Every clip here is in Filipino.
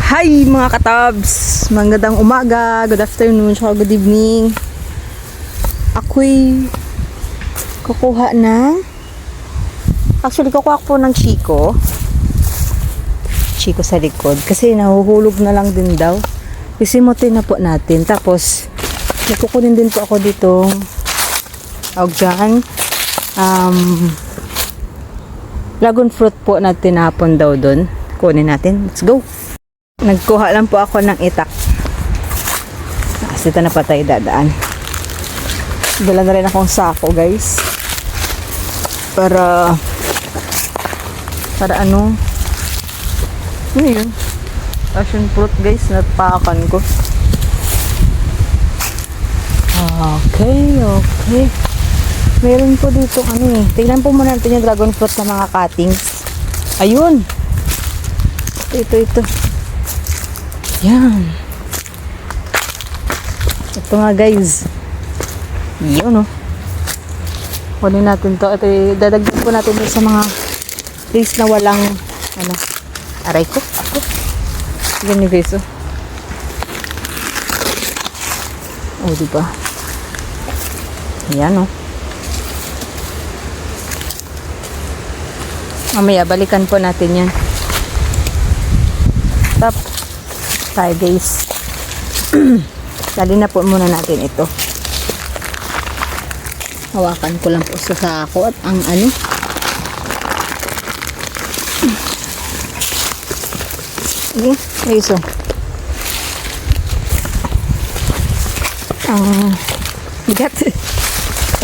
Hi mga katabs! Magandang umaga, good afternoon, saka good evening. Ako'y kukuha ng... Actually, kukuha ko ng Chico. Chico sa likod. Kasi nahuhulog na lang din daw. Isimutin na po natin. Tapos, kukunin din po ako dito. Tawag dyan. Dragon fruit po na tinapon daw doon. Kunin natin. Let's go! Nagkuha lang po ako ng itak. Kasi ito na pa tayo dadaan. Dala na rin akong sako, guys. Para ano? Ano yun? Passion fruit, guys. Natpakan ko. Okay. Meron po dito ano eh. Tingnan po muna natin yung dragon fruit na mga cuttings. Ayun! Ito. Yan. Ito nga guys. Yun oh. Kunin natin to. Ito dadagdag po natin sa mga place na walang ano. Aray ko. Yan yung guys oh. Oh diba? Yan oh. Mamaya balikan po natin yan. Stop tayo guys. Dali na po muna natin ito. Hawakan ko lang po sa sako at ang ano. Guys oh. Ang bigat.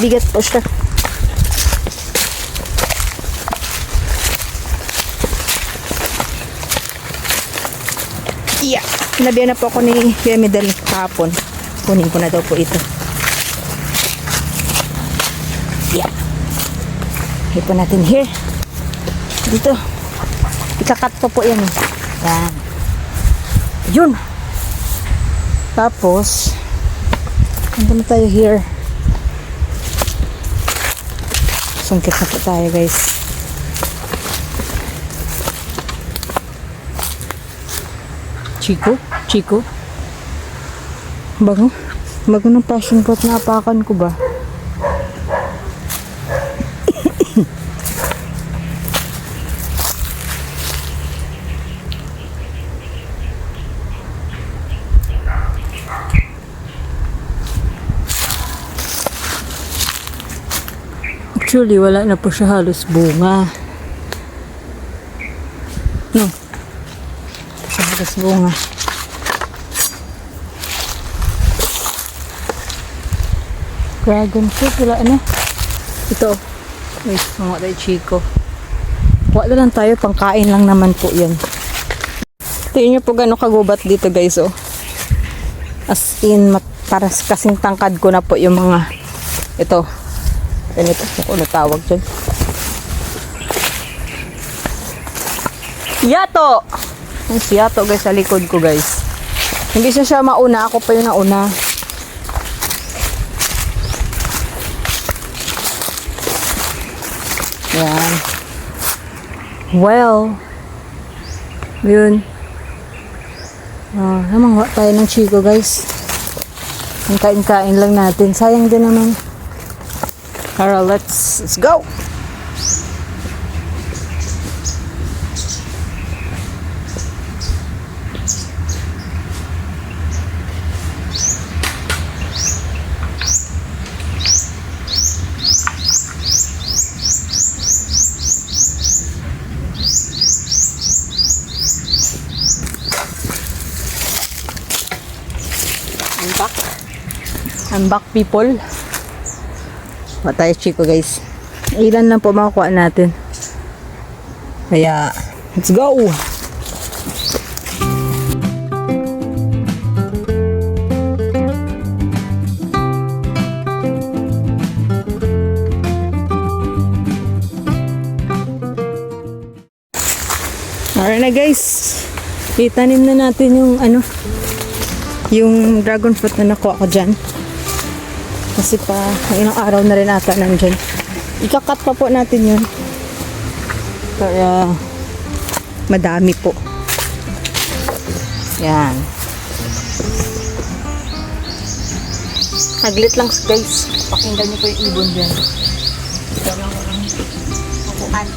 Bigat po siya. Yeah. Nabiyan na po ako ni Kuya Medal kahapon. Kunin ko na daw po ito. Yeah. Hipon natin here. Dito. Ikakat po yan. Yan. Yun. Tapos, punta na tayo here. Sungkit na po tayo guys. Chico. Bago ng passion fruit na apakan ko ba? Actually, wala na po siya halos bunga. No. Halos bunga. Dragon fruit, wala na. Ito. Wait, mga tayo Chico. Wala lang tayo, pangkain lang naman po yan. Tingnan nyo po gano'ng kagubat dito guys oh. As in, paras kasing tangkad ko na po yung mga ito. Ganito, kung ano tawag dyan. Yato! Ang siyato guys sa likod ko guys. Hindi siya mauna, ako pa yung nauna. Yan. Well. Yun. Namang tayo ng Chico guys. Ang kain-kain lang natin. Sayang din naman. Tara, let's go! I'm back people. Patay Chico guys. Ilan lang po makukuha natin. Kaya let's go. Alright na guys. Itanim na natin yung ano, yung dragon fruit na nakuha ko dyan. Kasi pa, ilang araw na rin ata nandyan. Ikakat pa po natin yun. Para madami po. Yan. Naglit lang guys. Pakinggan niyo po yung ibon dyan. Ito lang walang upuan.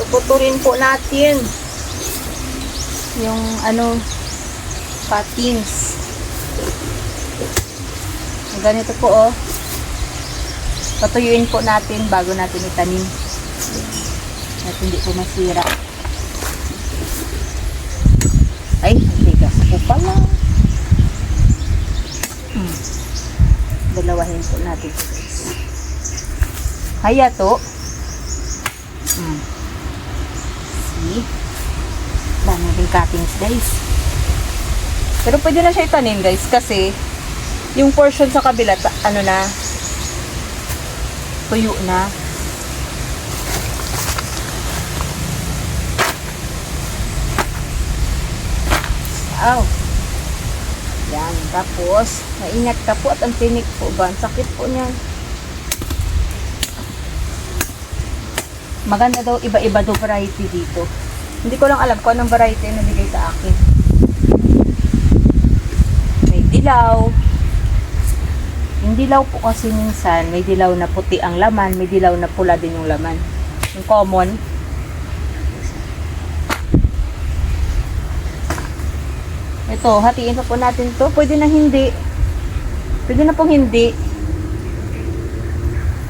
Puputulin po natin yung patins. Ganito po oh. Patuyuin po natin bago natin itanim. At hindi po masira. Ay, tigas po pala. Dalawahin po natin. Kaya to. See? Dami rin cuttings guys. Pero pwede na siya itanim guys kasi yung portion sa kabila na tuyo na. Ow. Yan. Tapos maingat ka po at ang tinik po ba? Ang sakit po niyan. Maganda daw iba-iba daw variety dito. Hindi ko lang alam kung anong variety na nabigay sa akin. May dilaw. Yung dilaw po kasi minsan, may dilaw na puti ang laman, may dilaw na pula din yung laman. Yung common. Ito, hatiin pa po natin to. Pwede na hindi. Pwede na pong hindi.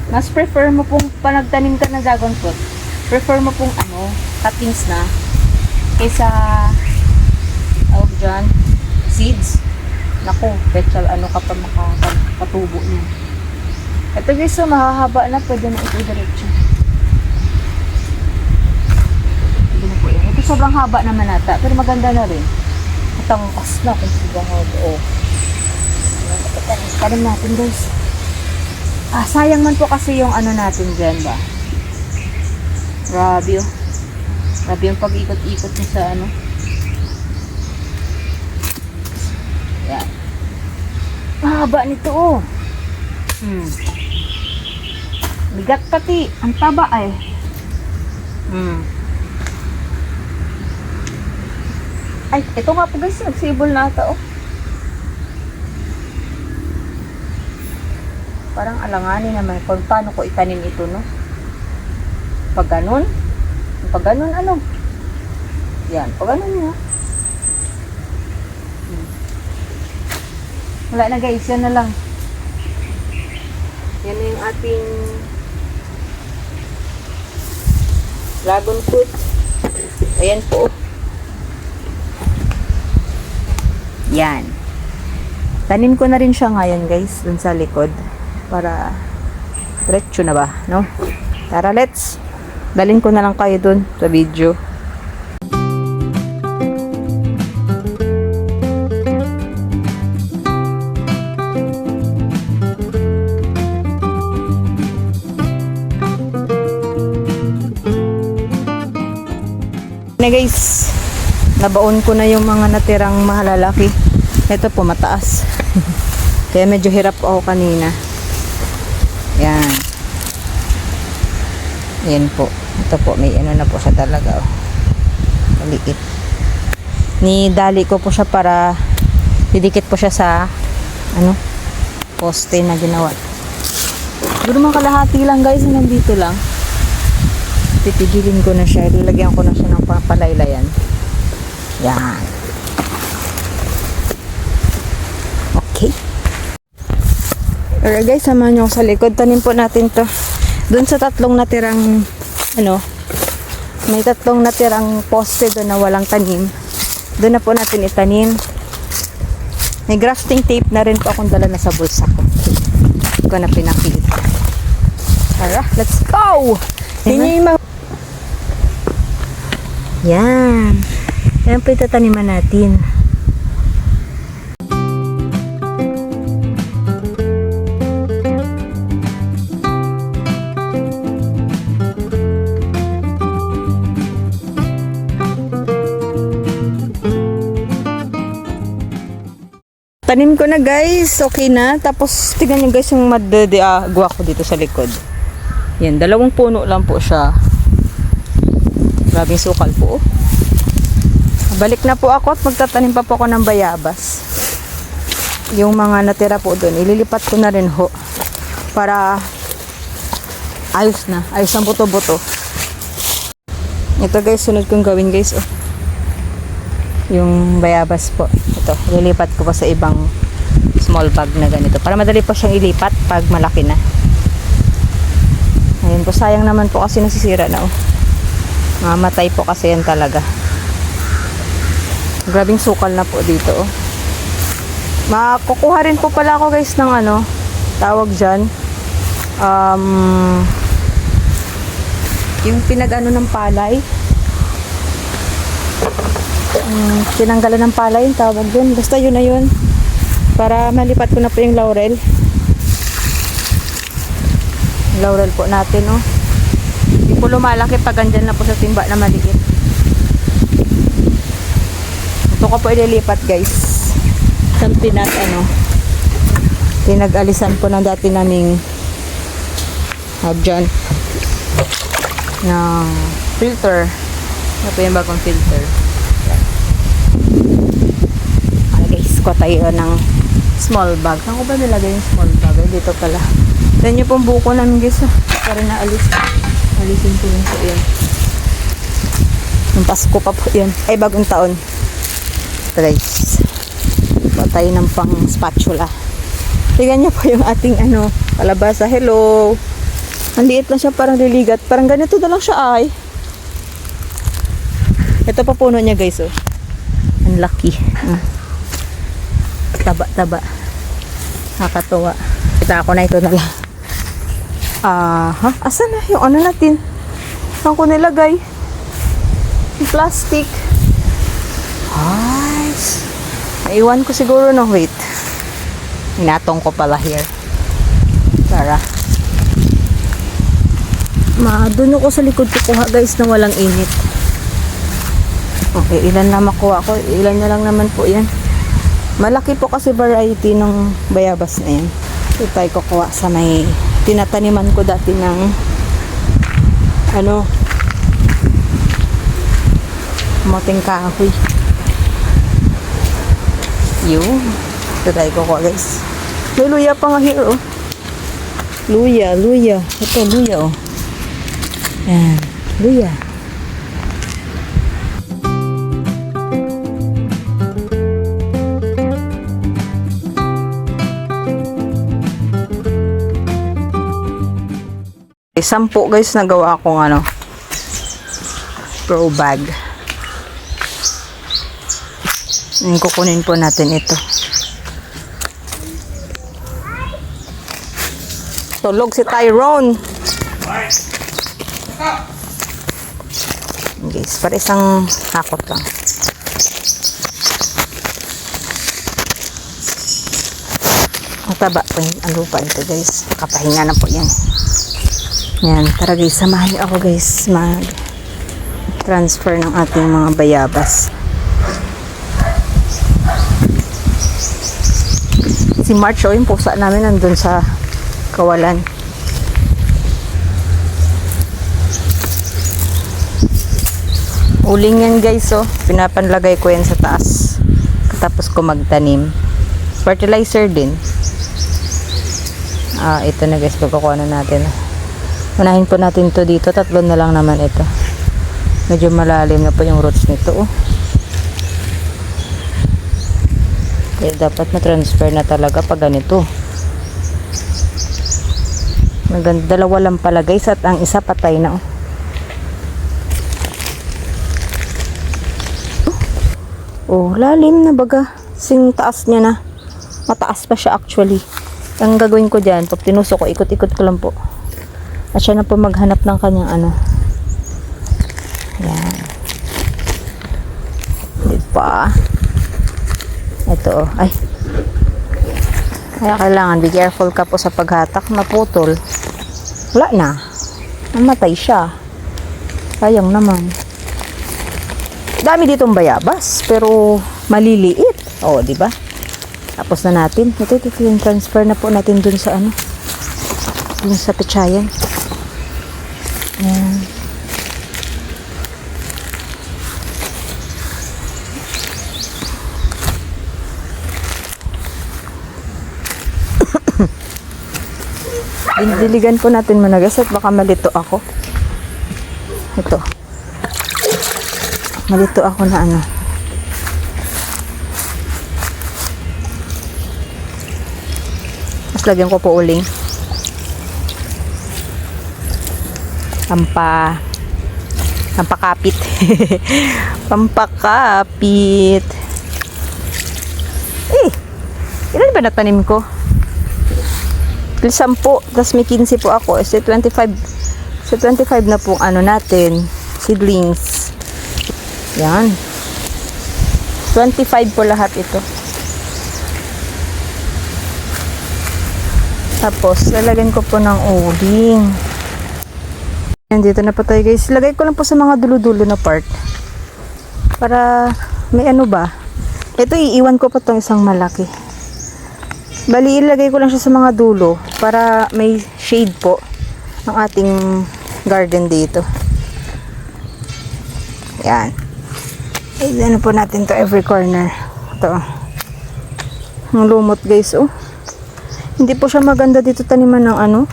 Mas prefer mo pong panagtanim ka ng dragon fruit. Prefer mo pong cuttings na kaysa dyan, seeds. Naku, special ka pa makakatubo niya. Ito guys, so mahahaba na, pwede na ito diretso. Pwede na po yan. Ito sobrang haba naman ata, pero maganda na rin. Matangkas na kung sobrang haba. Tanim natin guys. Sayang man po kasi yung natin dyan ba. Grabe oh. Grabe yung pag-ikot-ikot niya sa Yan. Mahaba nito oh. Bigat pati. Ang taba ay. Ay, ito nga po guys. Nagsibol na ata oh. Parang alanganin naman kung paano ko itanim ito, no? Pag ganun. Pag ganun, Yan, pag ganun nga. Wala na guys, yan na lang. Yan na yung ating dragon fruit. Ayan po. Yan. Tanim ko na rin siya ngayon guys, dun sa likod. Para diretso na ba, no? Tara, let's dalhin ko na lang kayo dun sa video. Na guys, nabaon ko na yung mga natirang mahalalaki. Ito po mataas. Kaya medyo hirap ako kanina. Yan. Yan po. Ito po, may na po siya talaga. Maliit. Nidali ko po siya para didikit po siya sa poste na ginawa. Siguro mga kalahati lang guys, nandito lang. Titigilin ko na siya. Lalagyan ko na siya ng palaylayan. Yan. Okay. Alright guys, samahan nyo ako sa likod. Tanim po natin to. Doon sa tatlong natirang may tatlong natirang poste doon na walang tanim. Doon na po natin itanim. May grafting tape na rin po akong dala na sa bulsa ko. Hindi ko na pinakita. Tara, let's go! Yan. Yan po itataniman natin. Tanim ko na guys, okay na. Tapos tignan nyo guys yung madadiagwa ko dito sa likod. Yan, 2 puno lang po siya. Grabing sukal po. Balik na po ako at magtatanim pa po ako ng bayabas. Yung mga natira po doon, ililipat ko na rin ho. Para ayos na. Ayos ang buto-buto. Ito guys, sunod kong gawin guys. Oh. Yung bayabas po. Ito, lilipat ko pa sa ibang small bag na ganito. Para madali po siyang ilipat pag malaki na. Ayun po, sayang naman po kasi nasisira na. Oh. Mamatay po kasi yan talaga. Grabing sukal na po dito. Oh. Makukuha rin po pala ako guys ng ano, tawag dyan. Yung pinag-ano ng palay. Tinanggalan ng palay yung tawag dun. Basta yun na yun. Para malipat ko na po yung laurel. Laurel po natin, oh. Hindi po lumalaki pag andyan na po sa timba na maliit. Ito ko po ililipat, guys. Isang pinag-alisan po ng dati naming dyan ng filter. Ito po yung bagong filter. Guys, ko tayo ng small bag. Saan ko ba nilagay yung small bag? Dito pala. Then yung pong buko namin guys. Para naalis. Alisin ko lang po yan. Yung Pasko pa po yan. Ay, bagong taon. Ito guys. Ko tayo ng pang spatula. Tignan niyo po yung ating kalabasa. Hello. Ang liit lang siya, parang liligat. Parang ganito na lang siya ay. Ito pa puno niya guys. Oh. Ang laki. Taba-taba. Nakakatuwa. Kita ako na ito na lang. Asan na yung ano natin? Saan ko nilagay? Yung plastic. Nice. Naiwan ko siguro no. Wait. Inatong ko pala here. Tara. Doon ako sa likod kukuha guys na walang init. Okay, ilan na makuha ko? Ilan na lang naman po yan. Malaki po kasi variety ng bayabas na yan. Ito tayo kukuha sa may tinataniman ko dati ng moting kahoy. Yun. Ito tayo kukuha guys. May luya pa nga here oh. Luya. Ito luya oh. Yan. Luya. Sampo guys nagawa akong grow bag. Kukunin po natin ito. Tulog si Tyrone. Guys, para isang hakot lang. Ang taba po ang lupa nito guys. Kapahinga na po yan. Yan, tara guys, samahan niyo ako guys mag-transfer ng ating mga bayabas. Si March, yung pusa namin nandun sa kawalan. Uling yan guys, pinapanlagay ko yan sa taas. Tapos ko magtanim. Fertilizer din. Ito na guys, pagkukuha na natin. Unahin po natin to dito. 3 na lang naman ito. Medyo malalim na po yung roots nito. Kaya dapat na-transfer na talaga pag ganito. Dalawa lang pala guys at ang isa patay na. Lalim na baga. Sing taas niya na. Mataas pa siya actually. Ang gagawin ko dyan, pag tinusok ko, ikot-ikot ko lang po. At siya na po maghanap ng kanyang Yan. Diba? Ito ay. Kaya kailangan be careful ka po sa paghatak. Naputol. Wala na. Namatay siya. Sayang naman. Dami ditong bayabas. Pero maliliit. Diba? Tapos na natin. Ito, yung transfer na po natin dun sa ano. Dun sa pechayan. Ayan. Diligan po natin muna guys at baka malito ako. Ito. Malito ako na ano. Mas lagyan ko po uling. Pampakapit. Pampakapit. Ilan ba natanim ko? 10 po, tapos may 15 po ako. So 25 na po ano natin, seedlings. Yan. 25 po lahat ito. Tapos, lalagyan ko po ng uling. Nandito na po tayo guys. Lagay ko lang po sa mga dulo-dulo na part. Para, may ano ba? Ito, iiwan ko po itong isang malaki. Bali, ilagay ko lang siya sa mga dulo para may shade po ang ating garden dito. Yan. Ano po natin to every corner. Ito. Ang lumot guys, oh. Hindi po siya maganda dito taniman ng ano.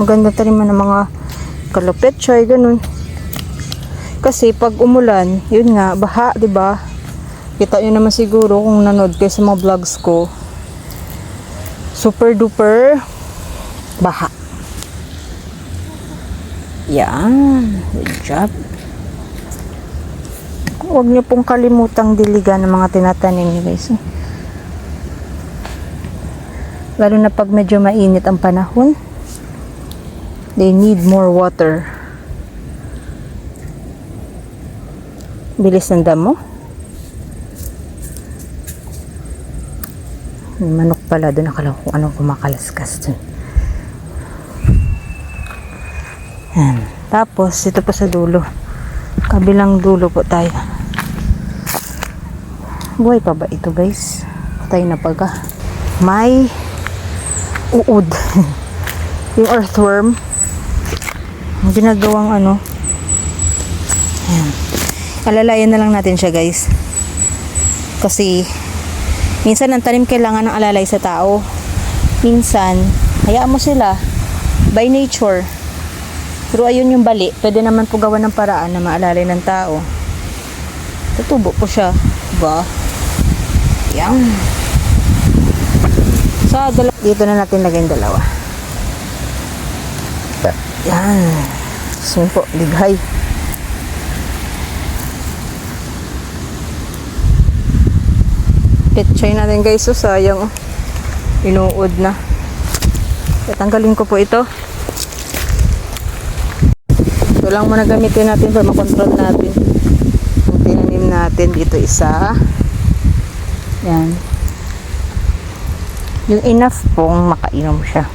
Maganda taniman ng mga kalopetchay, ganun. Kasi pag umulan, yun nga, baha, 'di ba? Kita nyo naman siguro kung nanood kayo sa mga vlogs ko. Super duper baha. Yan. Good job. Huwag nyo pong kalimutang diligan ng mga tinatanim nyo guys. Lalo na pag medyo mainit ang panahon. They need more water. Bilis ng damo. May manok pala doon. Akala ko kung anong kumakalaskas doon. Yan. Tapos, ito po sa dulo. Kabilang dulo po tayo. Buhay pa ba ito guys? Patay na pagka. May uod. Yung earthworm. Ang ginagawang ano. Yan. Alalayan na lang natin siya guys. Kasi minsan ang tanim kailangan ng alalay sa tao. Minsan, hayaan mo sila by nature. Pero ayun yung bali. Pwede naman po gawa ng paraan na maalalay ng tao. Tutubo po siya. Diba? Yan. Dito na natin lagay yung dalawa. Yan. So po, lighay. Petchay natin guys, so sayang oh. Inuod na. Tatanggalin ko po ito. Ito lang muna gamitin natin para makontrol natin yung tinanim natin. Dito isa. Yan. Yung enough pong makainom siya.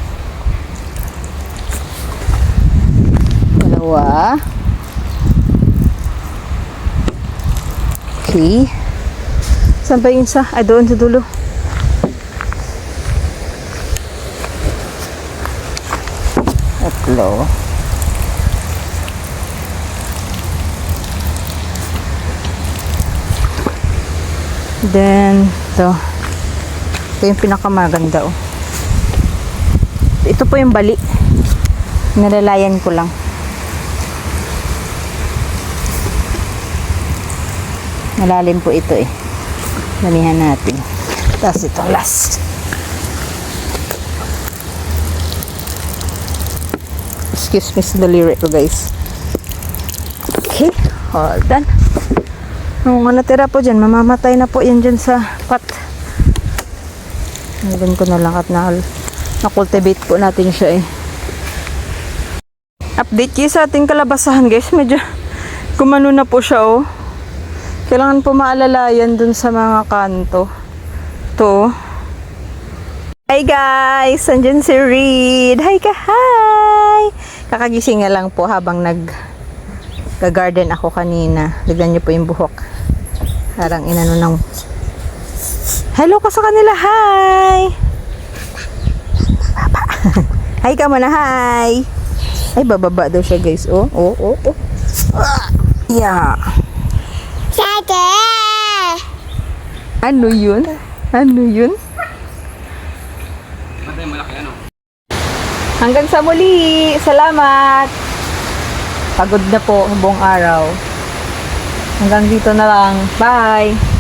Dalawa. Okay. Saan ba yung isa? Ay, doon sa dulo. Tatlo. Then, ito. Ito yung pinakamaganda, oh. Ito po yung bali. Nalalayan ko lang. Malalim po ito, eh. Lamihan natin. Tapos ito last. Excuse me sa daliri ko guys. Okay. All done. Nung natira po dyan, mamamatay na po yan dyan sa pot. Nagawin ko na lang at na-cultivate po natin siya eh. Update kayo sa ating kalabasahan guys. Medyo gumano na po siya oh. Kailangan po maalalayan dun sa mga kanto. To. Hi guys! Andyan si Reed. Hi ka! Hi! Kakagising nga lang po habang nag-garden ako kanina. Tignan niyo po yung buhok. Parang inano ng Hello ka sa kanila. Hi! Baba. Hi ka muna. Hi! Ay, bababa daw siya, guys. Oh. Yeah. Sake! Ano yun? Ano yun? Hanggang sa muli. Salamat. Pagod na po buong araw. Hanggang dito na lang. Bye!